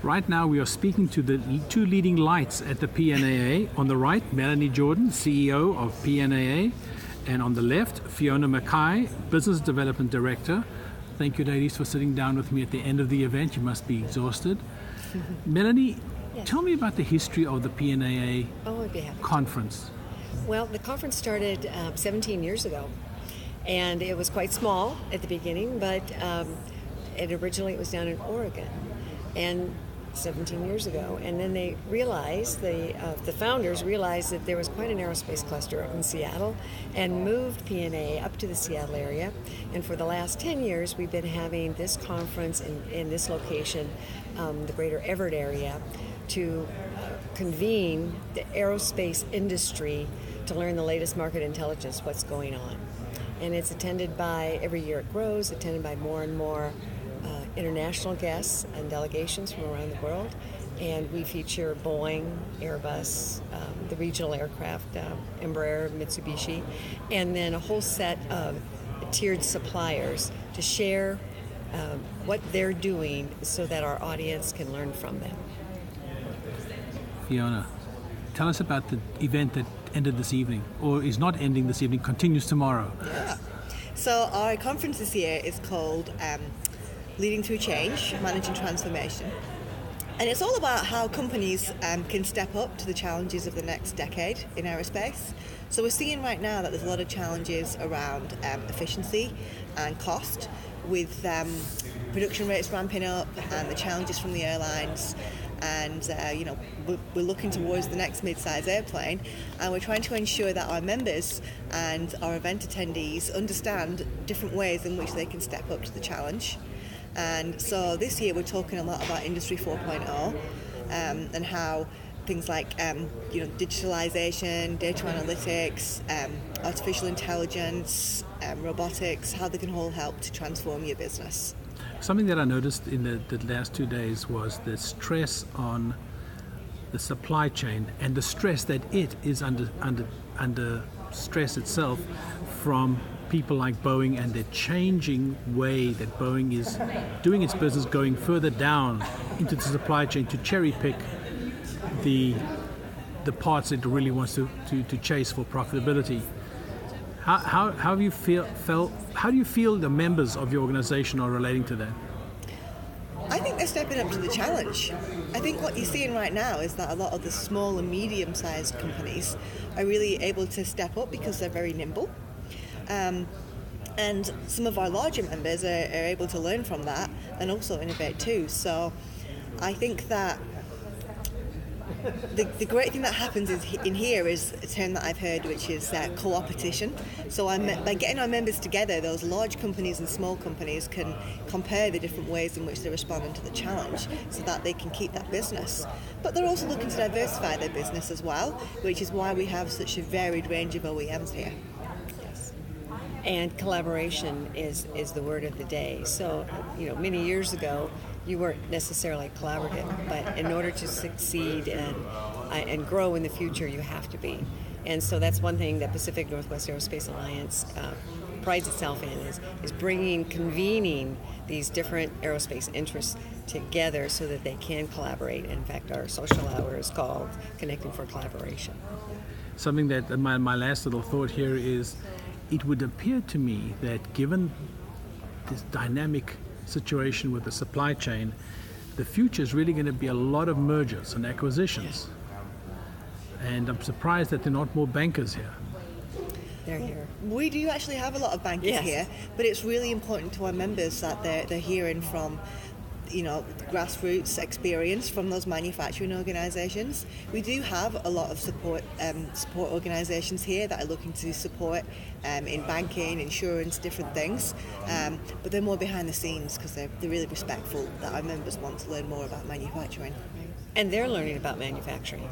Right now we are speaking to the two leading lights at the PNAA. On the right, Melanie Jordan, CEO of PNAA, and on the left, Fiona Mackay, Business Development Director. Thank you, ladies, for sitting down with me at the end of the event. You must be exhausted. Melanie, Yes. Tell me about the history of the PNAA I'd be happy. conference. Well, the conference started 17 years ago, and it was quite small at the beginning, but originally it was down in Oregon, and 17 years ago. And then they realized, the founders realized that there was quite an aerospace cluster up in Seattle, and moved PNA up to the Seattle area. And for the last 10 years, we've been having this conference in this location, the greater Everett area, to convene the aerospace industry to learn the latest market intelligence, what's going on. And it's attended by, every year it grows, attended by more and more international guests and delegations from around the world. And we feature Boeing, Airbus, the regional aircraft, Embraer, Mitsubishi, and then a whole set of tiered suppliers to share what they're doing so that our audience can learn from them. Fiona, tell us about the event that ended this evening, or is not ending this evening, continues tomorrow. Yeah. So our conference this year is called Leading Through Change, Managing Transformation. And it's all about how companies can step up to the challenges of the next decade in aerospace. So we're seeing right now that there's a lot of challenges around efficiency and cost, with production rates ramping up and the challenges from the airlines. And we're looking towards the next mid-size airplane, and we're trying to ensure that our members and our event attendees understand different ways in which they can step up to the challenge. And so this year we're talking a lot about Industry 4.0 and how things like digitalization, data analytics, artificial intelligence, robotics, how they can all help to transform your business. Something that I noticed in the last 2 days was the stress on the supply chain and the stress that it is under stress itself from people like Boeing and the changing way that Boeing is doing its business, going further down into the supply chain to cherry pick the parts it really wants to chase for profitability. How do you feel the members of your organization are relating to that? I think they're stepping up to the challenge. I think what you're seeing right now is that a lot of the small and medium-sized companies are really able to step up because they're very nimble. And some of our larger members are able to learn from that and also innovate too. So I think that the great thing that happens in here is a term that I've heard, which is co-opetition. So by getting our members together, those large companies and small companies can compare the different ways in which they're responding to the challenge so that they can keep that business. But they're also looking to diversify their business as well, which is why we have such a varied range of OEMs here. Yes. And collaboration is the word of the day. So, many years ago, you weren't necessarily collaborative, but in order to succeed and grow in the future, you have to be. And so that's one thing that Pacific Northwest Aerospace Alliance prides itself in, is convening these different aerospace interests together so that they can collaborate. In fact, our social hour is called Connecting for Collaboration. Something that my last little thought here is, it would appear to me that given this dynamic situation with the supply chain, the future is really going to be a lot of mergers and acquisitions. And I'm surprised that there are not more bankers here. They're here. We do actually have a lot of bankers here, but it's really important to our members that they're hearing from grassroots experience from those manufacturing organizations. We do have a lot of support organizations here that are looking to support in banking, insurance, different things, but they're more behind the scenes because they're really respectful that our members want to learn more about manufacturing. And they're learning about manufacturing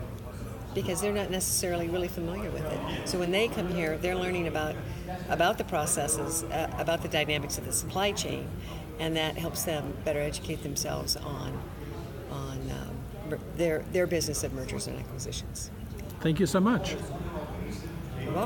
because they're not necessarily really familiar with it. So when they come here, they're learning about the processes, about the dynamics of the supply chain, and that helps them better educate themselves on their business of mergers and acquisitions. Thank you so much. You're welcome.